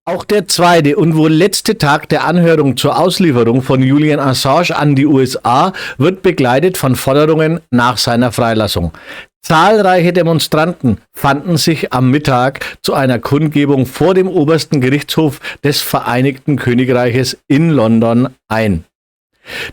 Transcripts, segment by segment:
Auch der zweite und wohl letzte Tag der Anhörung zur Auslieferung von Julian Assange an die USA wird begleitet von Forderungen nach seiner Freilassung. Zahlreiche Demonstranten fanden sich am Mittag zu einer Kundgebung vor dem Obersten Gerichtshof des Vereinigten Königreiches in London ein.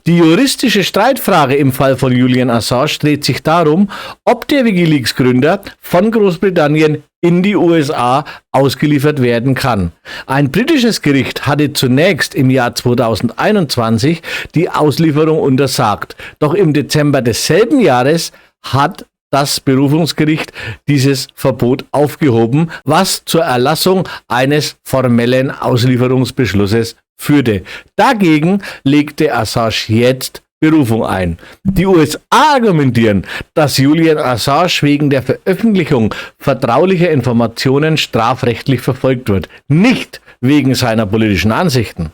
Die juristische Streitfrage im Fall von Julian Assange dreht sich darum, ob der WikiLeaks-Gründer von Großbritannien in die USA ausgeliefert werden kann. Ein britisches Gericht hatte zunächst im Jahr 2021 die Auslieferung untersagt. Doch im Dezember desselben Jahres hat das Berufungsgericht dieses Verbot aufgehoben, was zur Erlassung eines formellen Auslieferungsbeschlusses führte. Dagegen legte Assange jetzt Berufung ein. Die USA argumentieren, dass Julian Assange wegen der Veröffentlichung vertraulicher Informationen strafrechtlich verfolgt wird, nicht wegen seiner politischen Ansichten.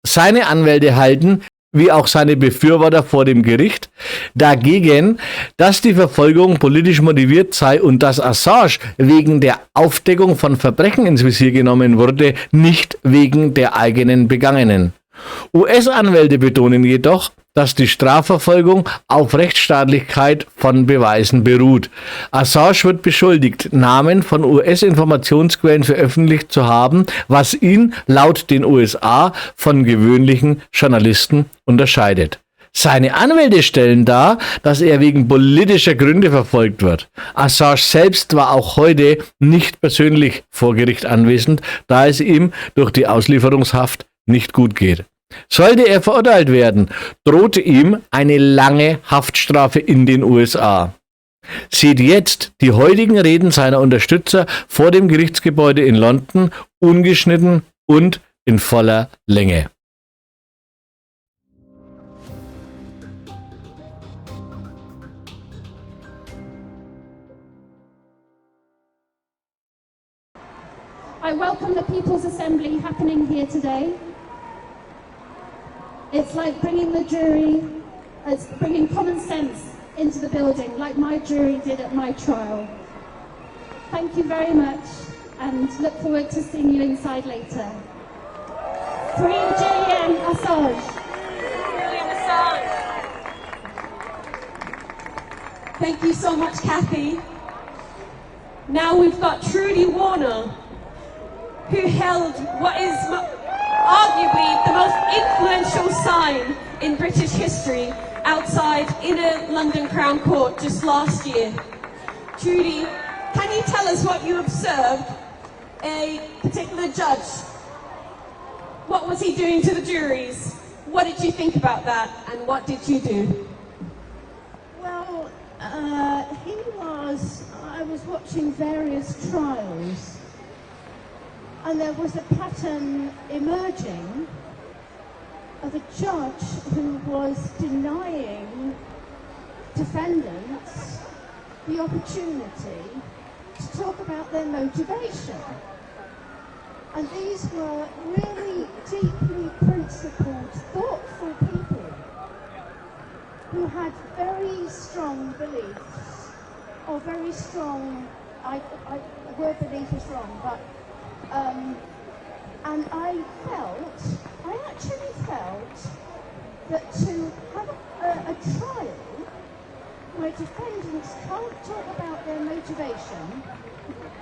Seine Anwälte halten, wie auch seine Befürworter vor dem Gericht, dagegen, dass die Verfolgung politisch motiviert sei und dass Assange wegen der Aufdeckung von Verbrechen ins Visier genommen wurde, nicht wegen der eigenen begangenen. US-Anwälte betonen jedoch, dass die Strafverfolgung auf Rechtsstaatlichkeit von Beweisen beruht. Assange wird beschuldigt, Namen von US-Informationsquellen veröffentlicht zu haben, was ihn laut den USA von gewöhnlichen Journalisten unterscheidet. Seine Anwälte stellen dar, dass er wegen politischer Gründe verfolgt wird. Assange selbst war auch heute nicht persönlich vor Gericht anwesend, da es ihm durch die Auslieferungshaft nicht gut geht. Sollte er verurteilt werden, drohte ihm eine lange Haftstrafe in den USA. Seht jetzt die heutigen Reden seiner Unterstützer vor dem Gerichtsgebäude in London, ungeschnitten und in voller Länge. I welcome the People's Assembly happening here today. It's like bringing the jury, it's bringing common sense into the building, like my jury did at my trial. Thank you very much, and look forward to seeing you inside later. Free Julian Assange. Julian Assange. Thank you so much, Kathy. Now we've got Trudy Warner, who held what is arguably the most influential sign in British history outside Inner London Crown Court just last year. Trudy, can you tell us what you observed a particular judge? What was he doing to the juries? What did you think about that, and what did you do? Well, I was watching various trials, and there was a pattern emerging of a judge who was denying defendants the opportunity to talk about their motivation. And these were really deeply principled, thoughtful people who had very strong beliefs, or very strong, the word belief is wrong, but and I actually felt that to have a trial where defendants can't talk about their motivation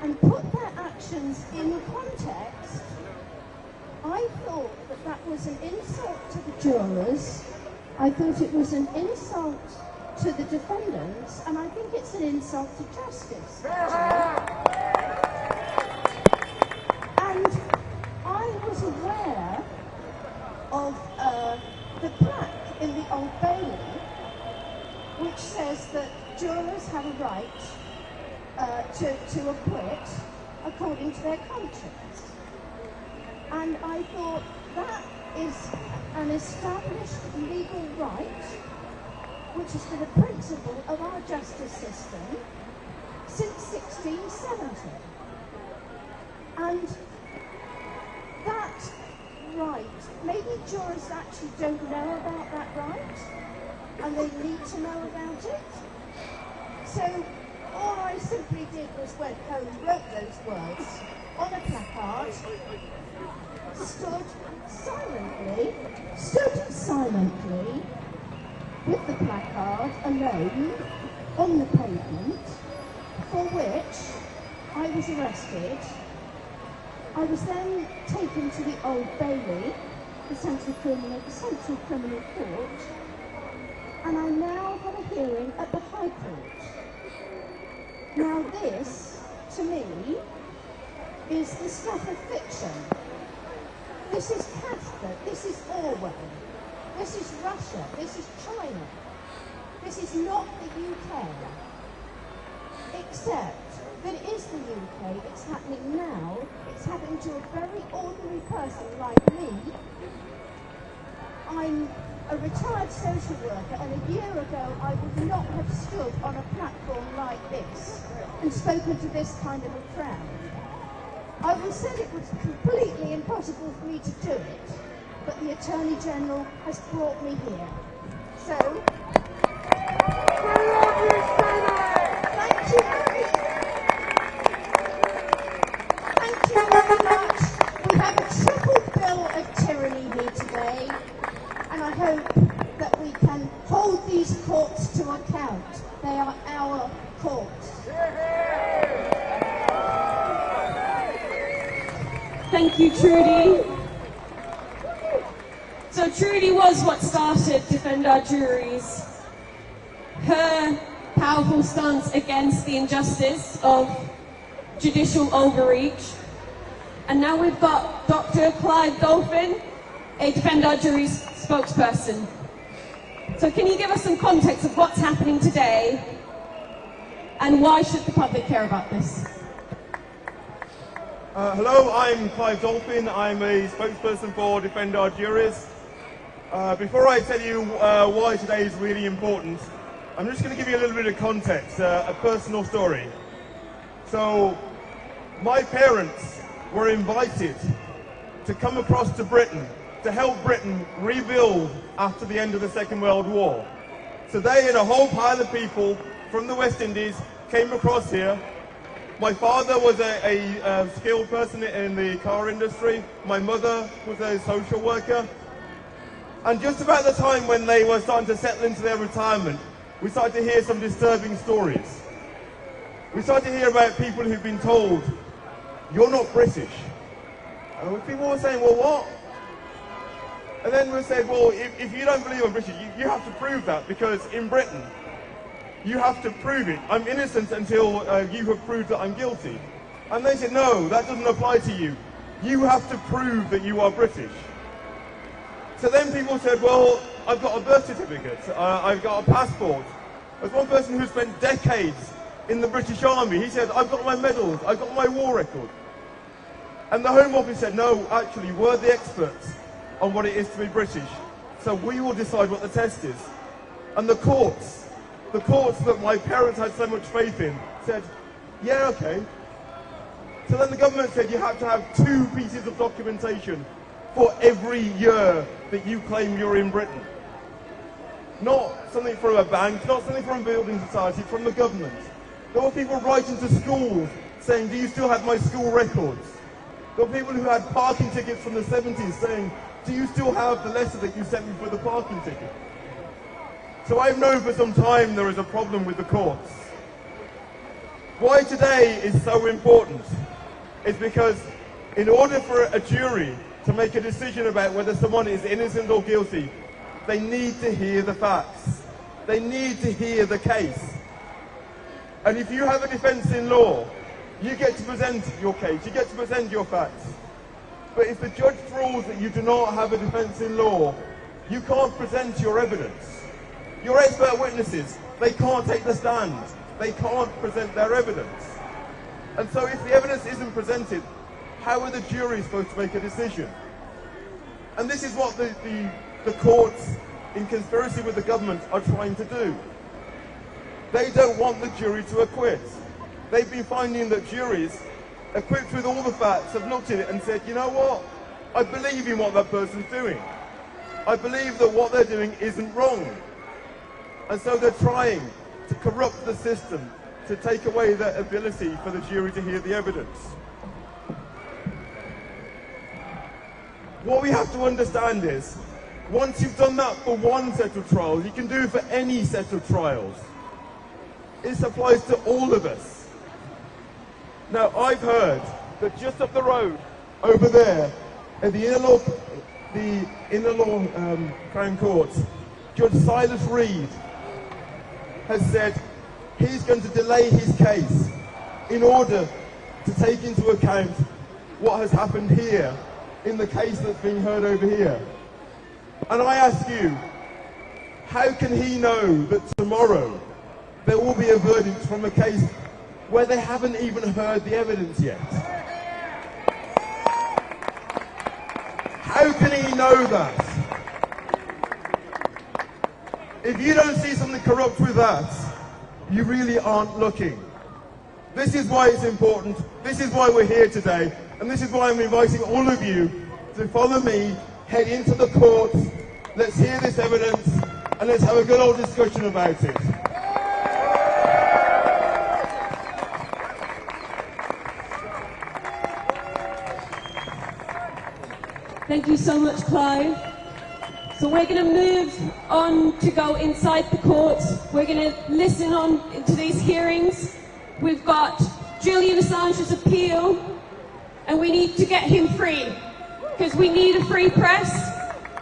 and put their actions in context, I thought that that was an insult to the jurors, I thought it was an insult to the defendants, and I think it's an insult to justice, actually. And I was aware of the plaque in the Old Bailey, which says that jurors have a right to acquit according to their conscience. And I thought that is an established legal right, which has been a principle of our justice system since 1670. And that right, maybe jurors actually don't know about that right, and they need to know about it. So all I simply did was went home, wrote those words on a placard, with the placard alone on the pavement, for which I was arrested. I was then taken to the Old Bailey, the Central Criminal Court, and I now have a hearing at the High Court. Now this, to me, is the stuff of fiction. This is Kafka, this is Orwell, this is Russia, this is China. This is not the UK. Except that it is the UK, it's happening now, it's happening to a very ordinary person like me. I'm a retired social worker, and a year ago I would not have stood on a platform like this and spoken to this kind of a crowd. I was said it was completely impossible for me to do it, but the Attorney General has brought me here. So, thank you. Thank you very much. We have a triple bill of tyranny here today, and I hope that we can hold these courts to account. They are our courts. Thank you, Trudy. So Trudy was what started Defend Our Juries. Her powerful stance against the injustice of judicial overreach. And now we've got Dr. Clive Dolphin, a Defend Our Juries spokesperson. So can you give us some context of what's happening today and why should the public care about this? Hello, I'm Clive Dolphin. I'm a spokesperson for Defend Our Juries. Before I tell you why today is really important, I'm just going to give you a little bit of context, a personal story. So, my parents were invited to come across to Britain to help Britain rebuild after the end of the Second World War. So they and a whole pile of people from the West Indies came across here. My father was a skilled person in the car industry. My mother was a social worker. And just about the time when they were starting to settle into their retirement, we started to hear some disturbing stories. We started to hear about people who've been told, "You're not British." And people were saying, "Well, what?" And then we said, "Well, if you don't believe I'm British, you have to prove that, because in Britain, you have to prove it. I'm innocent until you have proved that I'm guilty." And they said, "No, that doesn't apply to you. You have to prove that you are British." So then people said, "Well, I've got a birth certificate, I've got a passport." There's one person who spent decades in the British Army. He said, "I've got my medals, I've got my war record." And the Home Office said, "No, actually, we're the experts on what it is to be British, so we will decide what the test is." And the courts that my parents had so much faith in said, "Yeah, okay." So then the government said you have to have 2 pieces of documentation for every year that you claim you're in Britain. Not something from a bank, not something from a building society, from the government. There were people writing to schools saying, "Do you still have my school records?" There were people who had parking tickets from the 70s saying, "Do you still have the letter that you sent me for the parking ticket?" So I've known for some time there is a problem with the courts. Why today is so important is because in order for a jury to make a decision about whether someone is innocent or guilty, they need to hear the facts. They need to hear the case. And if you have a defence in law, you get to present your case, you get to present your facts. But if the judge rules that you do not have a defence in law, you can't present your evidence. Your expert witnesses, they can't take the stand. They can't present their evidence. And so if the evidence isn't presented, how are the jury supposed to make a decision? And this is what the courts, in conspiracy with the government, are trying to do. They don't want the jury to acquit. They've been finding that juries, equipped with all the facts, have looked at it and said, "You know what? I believe in what that person's doing. I believe that what they're doing isn't wrong." And so they're trying to corrupt the system, to take away their ability for the jury to hear the evidence. What we have to understand is Once you've done that for one set of trials, you can do it for any set of trials. This applies to all of us. Now, I've heard that just up the road, over there, at the inner law Crown Court, Judge Silas Reed has said he's going to delay his case in order to take into account what has happened here in the case that's being heard over here. And I ask you, how can he know that tomorrow there will be a verdict from a case where they haven't even heard the evidence yet? How can he know that? If you don't see something corrupt with that, you really aren't looking. This is why it's important. This is why we're here today. And this is why I'm inviting all of you to follow me, head into the court, let's hear this evidence, and let's have a good old discussion about it. Thank you so much, Clive. So we're going to move on to go inside the court. We're going to listen on to these hearings. We've got Julian Assange's appeal, and we need to get him free, because we need a free press,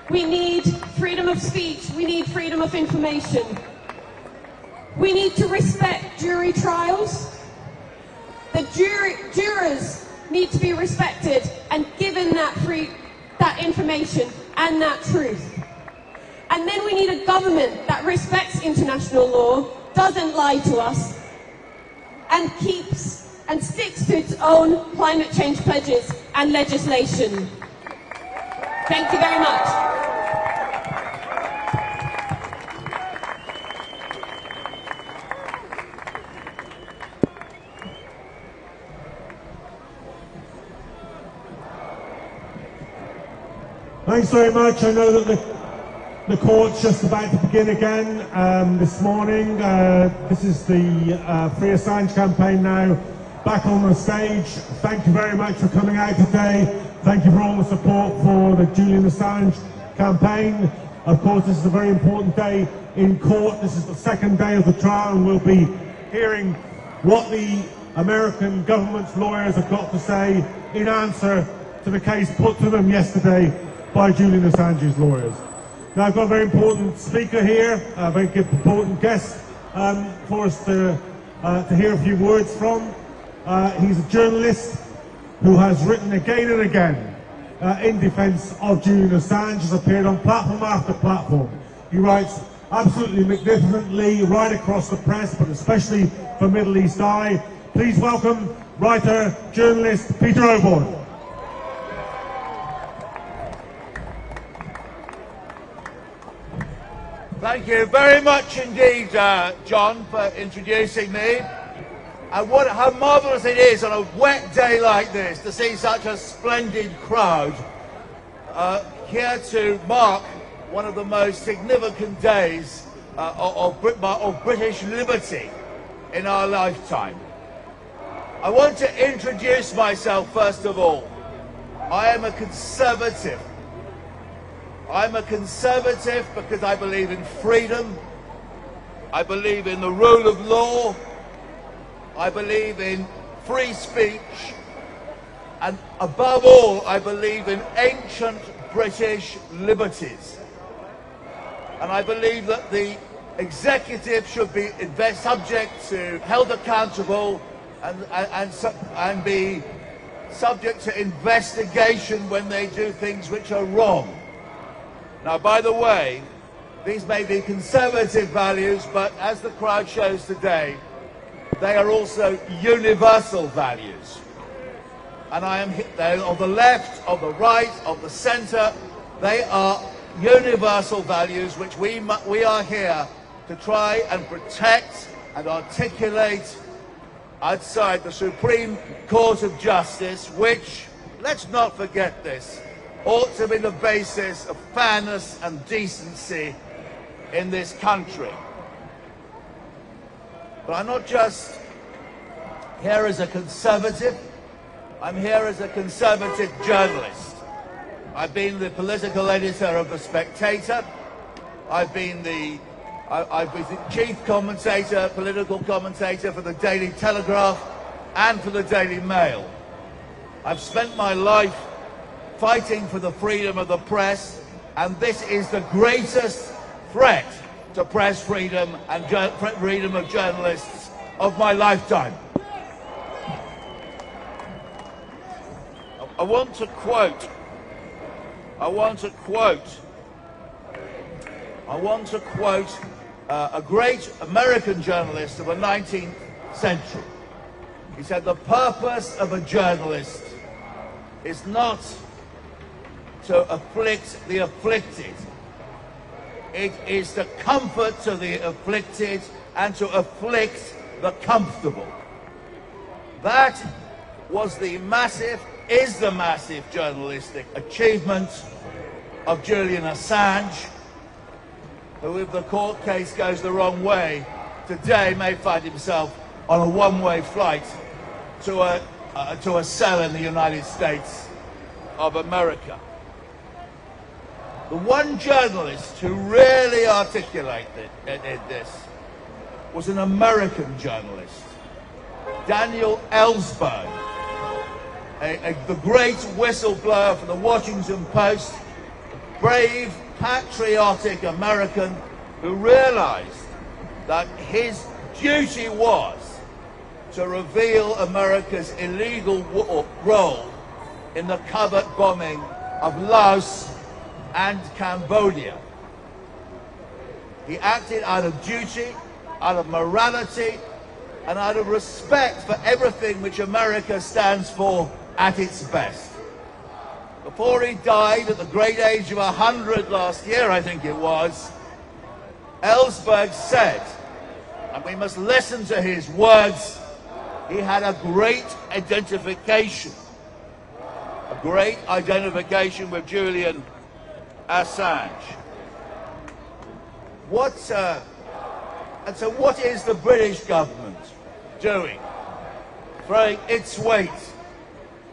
we need freedom of speech, we need freedom of information. We need to respect jury trials. The jurors need to be respected and given that information and that truth. And then we need a government that respects international law, doesn't lie to us, and sticks to its own climate change pledges and legislation. Thank you very much. Thanks very much. I know that the court's just about to begin again this morning. This is the Free Assange campaign now back on the stage. Thank you very much for coming out today. Thank you for all the support for the Julian Assange campaign. Of course, this is a very important day in court. This is the second day of the trial, and we'll be hearing what the American government's lawyers have got to say in answer to the case put to them yesterday by Julian Assange's lawyers. Now, I've got a very important speaker here, a very important guest for us to hear a few words from. He's a journalist who has written again and again in defence of Julian Assange, has appeared on platform after platform. He writes absolutely magnificently right across the press, but especially for Middle East Eye. Please welcome writer, journalist Peter Oborne. Thank you very much indeed, John, for introducing me. And how marvellous it is on a wet day like this to see such a splendid crowd here to mark one of the most significant days of British liberty in our lifetime. I want to introduce myself first of all. I am a conservative. I'm a conservative because I believe in freedom, I believe in the rule of law, I believe in free speech, and above all, I believe in ancient British liberties. And I believe that the executive should be subject to, held accountable, and be subject to investigation when they do things which are wrong. Now, by the way, these may be conservative values, but as the crowd shows today, they are also universal values. And they're on the left, on the right, on the centre. They are universal values which we are here to try and protect and articulate outside the Supreme Court of Justice, which, let's not forget this, ought to be the basis of fairness and decency in this country. But I'm not just here as a conservative, I'm here as a conservative journalist. I've been the political editor of The Spectator. I've been the chief commentator, political commentator for the Daily Telegraph and for the Daily Mail. I've spent my life fighting for the freedom of the press, and this is the greatest threat to press freedom and freedom of journalists of my lifetime. I want to quote a great American journalist of the 19th century. He said, "The purpose of a journalist is not to afflict the afflicted. It is to comfort to the afflicted and to afflict the comfortable." That is the massive journalistic achievement of Julian Assange, who, if the court case goes the wrong way, today may find himself on a one-way flight to a cell in the United States of America. The one journalist who really articulated this was an American journalist, Daniel Ellsberg, the great whistleblower for the Washington Post, brave, patriotic American who realized that his duty was to reveal America's illegal role in the covert bombing of Laos and Cambodia. He acted out of duty, out of morality, and out of respect for everything which America stands for at its best. Before he died at the great age of 100 last year, I think it was, Ellsberg said, and we must listen to his words, he had a great identification with Julian Assange. And so what is the British government doing? Throwing its weight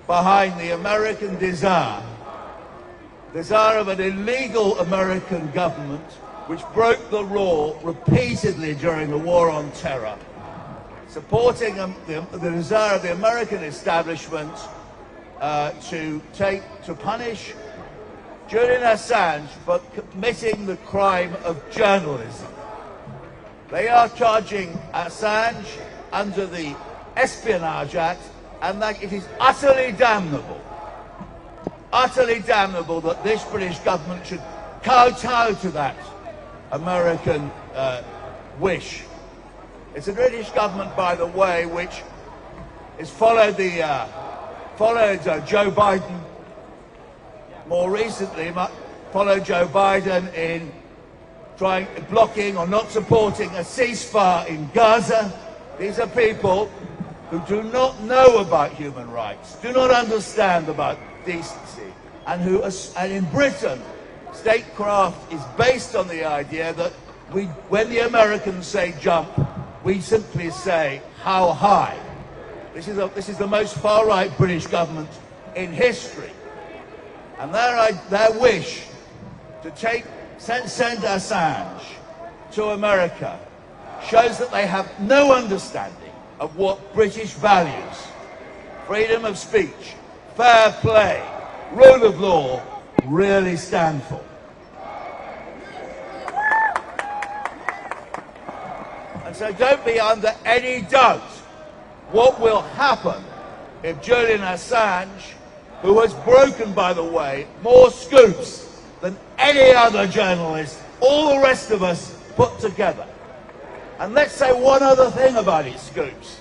behind the American desire of an illegal American government which broke the law repeatedly during the War on Terror, supporting the desire of the American establishment to punish Julian Assange for committing the crime of journalism. They are charging Assange under the Espionage Act, and that it is utterly damnable that this British government should kowtow to that American wish. It's a British government, by the way, which has followed Joe Biden. More recently, followed Joe Biden in blocking or not supporting a ceasefire in Gaza. These are people who do not know about human rights, do not understand about decency, and in Britain, statecraft is based on the idea that when the Americans say jump, we simply say how high. This is the most far-right British government in history, and their wish to send Assange to America shows that they have no understanding of what British values, freedom of speech, fair play, rule of law, really stand for. And so don't be under any doubt what will happen if Julian Assange, who has broken, by the way, more scoops than any other journalist, all the rest of us put together. And let's say one other thing about his scoops.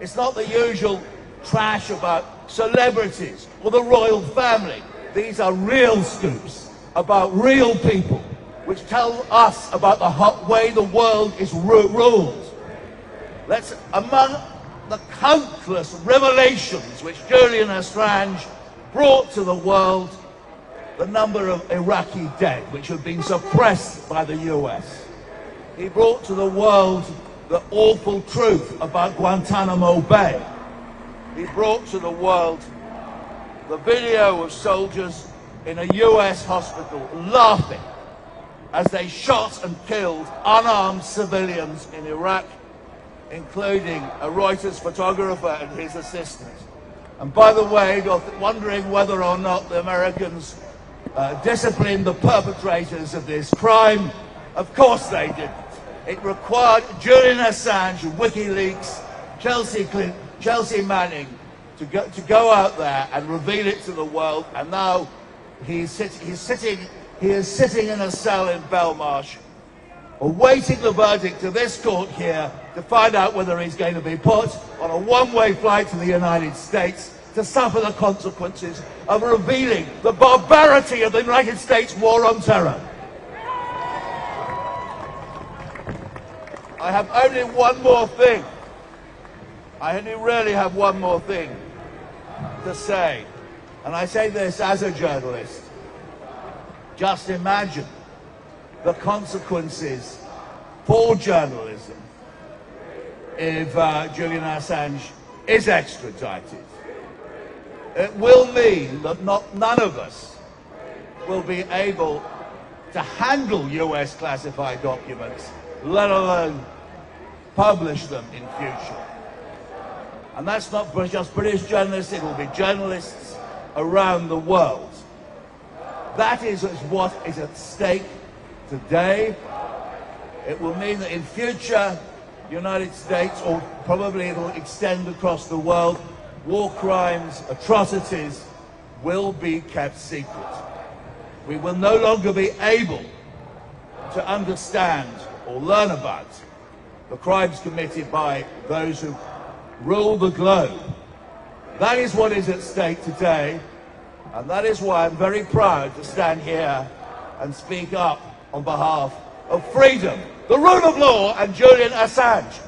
It's not the usual trash about celebrities or the royal family. These are real scoops about real people, which tell us about the way the world is ruled. Among the countless revelations which Julian Assange brought to the world, the number of Iraqi dead, which had been suppressed by the US. He brought to the world the awful truth about Guantanamo Bay. He brought to the world the video of soldiers in a US hospital laughing as they shot and killed unarmed civilians in Iraq, including a Reuters photographer and his assistant. And by the way, you're wondering whether or not the Americans disciplined the perpetrators of this crime. Of course they didn't. It required Julian Assange, WikiLeaks, Chelsea Manning to go out there and reveal it to the world, and now he is sitting in a cell in Belmarsh, awaiting the verdict of this court here to find out whether he's going to be put on a one-way flight to the United States to suffer the consequences of revealing the barbarity of the United States war on terror. I have only one more thing. I only really have one more thing to say. And I say this as a journalist. Just imagine the consequences for journalism if Julian Assange is extradited. It will mean that none of us will be able to handle US classified documents, let alone publish them in future. And that's not just British journalists, it will be journalists around the world. That is what is at stake today. It will mean that in future, the United States, or probably it will extend across the world, war crimes, atrocities will be kept secret. We will no longer be able to understand or learn about the crimes committed by those who rule the globe. That is what is at stake today, and that is why I'm very proud to stand here and speak up on behalf of freedom, the rule of law, and Julian Assange.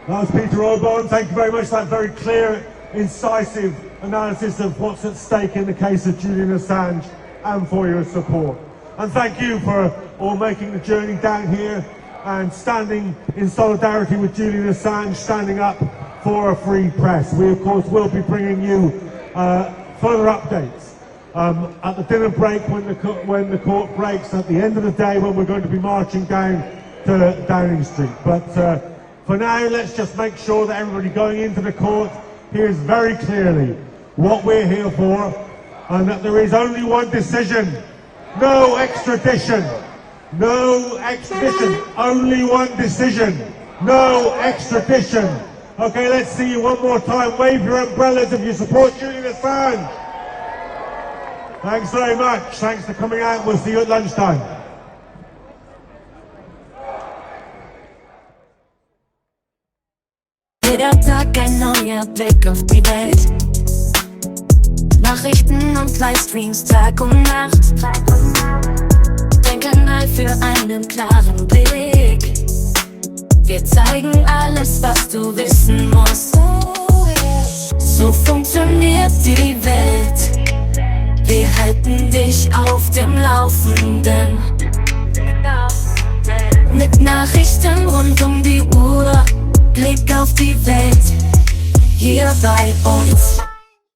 That was Peter Obon. Thank you very much for that very clear, incisive analysis of what's at stake in the case of Julian Assange, and for your support. And thank you for all making the journey down here and standing in solidarity with Julian Assange, standing up for a free press. We of course will be bringing you further updates at the dinner break when the court breaks, at the end of the day when we're going to be marching down to Downing Street. But for now, let's just make sure that everybody going into the court hears very clearly what we're here for, and that there is only one decision: no extradition. No extradition. Only one decision: no extradition. Okay, let's see you one more time. Wave your umbrellas if you support Julian Assange. Thanks very much. Thanks for coming out. We'll see you at lunchtime. Jeder Tag ein neuer Blick auf die Welt. Nachrichten und Livestreams Tag und Nacht. Dein Kanal für einen klaren Blick. Wir zeigen alles, was du wissen musst. So funktioniert die Welt. Wir halten dich auf dem Laufenden. Mit Nachrichten rund um die Uhr. Blick auf die Welt, hier bei uns.